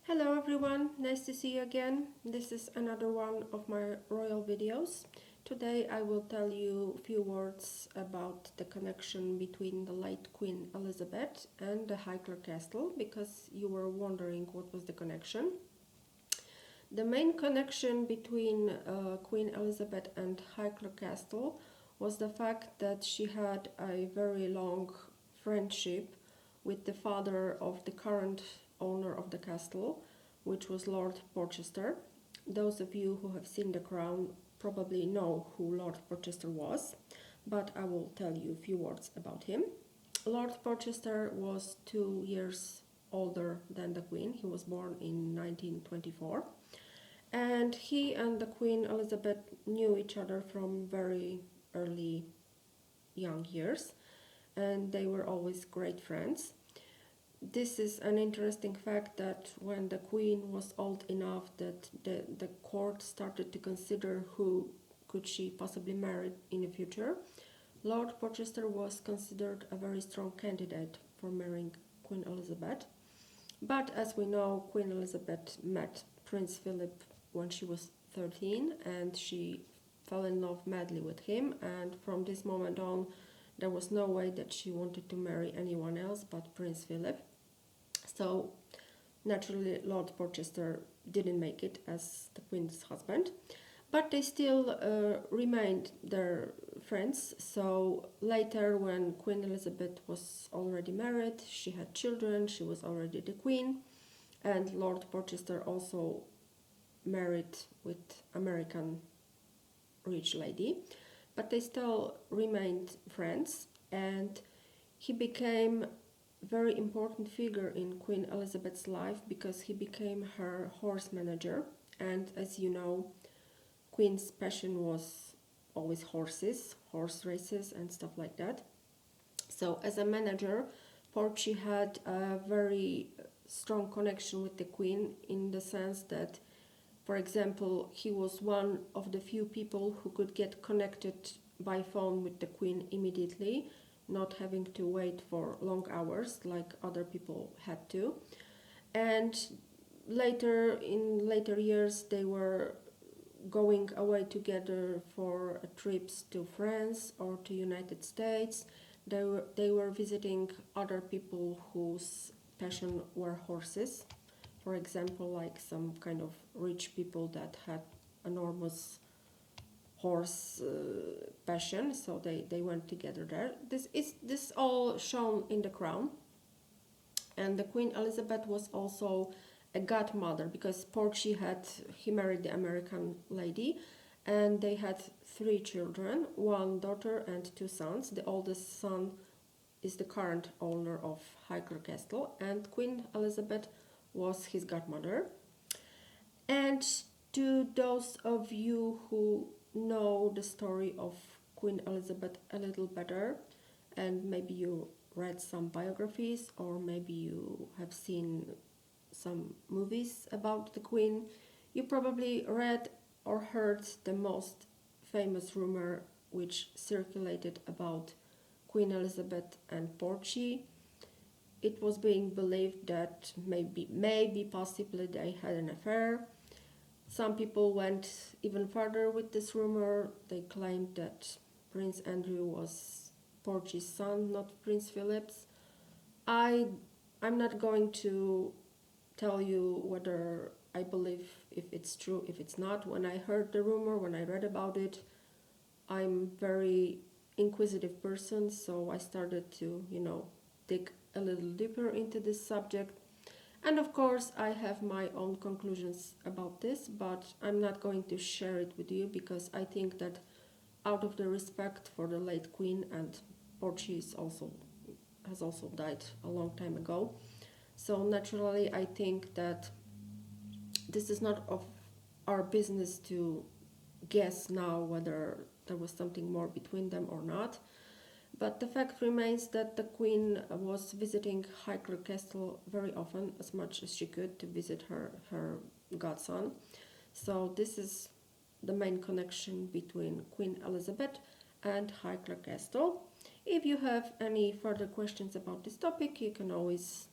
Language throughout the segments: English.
Hello everyone, nice to see you again. This is another one of my royal videos. Today I will tell you a few words about the connection between the late Queen Elizabeth and the Highclere Castle, because you were wondering what was the connection. The main connection between Queen Elizabeth and Highclere Castle was the fact that she had a very long friendship with the father of the current owner of the castle, which was Lord Porchester. Those of you who have seen The Crown probably know who Lord Porchester was, but I will tell you a few words about him. Lord Porchester was 2 years older than the Queen. He was born in 1924. And he and the Queen Elizabeth knew each other from very early young years, and they were always great friends. This is an interesting fact that when the Queen was old enough that the court started to consider who could she possibly marry in the future, Lord Porchester was considered a very strong candidate for marrying Queen Elizabeth. But as we know, Queen Elizabeth met Prince Philip when she was 13, and she fell in love madly with him, and from this moment on there was no way that she wanted to marry anyone else but Prince Philip. So naturally Lord Porchester didn't make it as the Queen's husband, but they still remained their friends. So later, when Queen Elizabeth was already married, she had children, she was already the Queen, and Lord Porchester also married with American rich lady, but they still remained friends, and he became a very important figure in Queen Elizabeth's life because he became her horse manager. And as you know, Queen's passion was always horses, horse races and stuff like that. So as a manager, Porchy had a very strong connection with the Queen, in the sense that, for example, he was one of the few people who could get connected by phone with the Queen immediately, not having to wait for long hours like other people had to. And in later years, they were going away together for trips to France or to United States. They were visiting other people whose passion were horses. For example, like some kind of rich people that had enormous horse passion, so they went together there. This all shown in The Crown. And the Queen Elizabeth was also a godmother, because he married the American lady, and they had 3 children, 1 daughter and 2 sons. The oldest son is the current owner of Highclere Castle, and Queen Elizabeth was his godmother. And to those of you who know the story of Queen Elizabeth a little better, and maybe you read some biographies, or maybe you have seen some movies about the Queen, you probably read or heard the most famous rumor which circulated about Queen Elizabeth and Porchy. It was being believed that maybe possibly they had an affair. Some people went even further with this rumor. They claimed that Prince Andrew was Porchy's son, not Prince Philip's. I'm not going to tell you whether I believe if it's true, if it's not. When I heard the rumor, when I read about it, I'm very inquisitive person, so I started to, dig a little deeper into this subject. And of course, I have my own conclusions about this, but I'm not going to share it with you, because I think that out of the respect for the late Queen, and Porchy has also died a long time ago. So naturally, I think that this is not of our business to guess now whether there was something more between them or not. But the fact remains that the Queen was visiting Highclere Castle very often, as much as she could, to visit her godson. So this is the main connection between Queen Elizabeth and Highclere Castle. If you have any further questions about this topic, you can always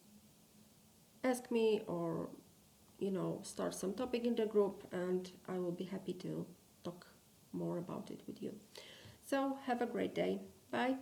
ask me or start some topic in the group, and I will be happy to talk more about it with you. So have a great day. Bye.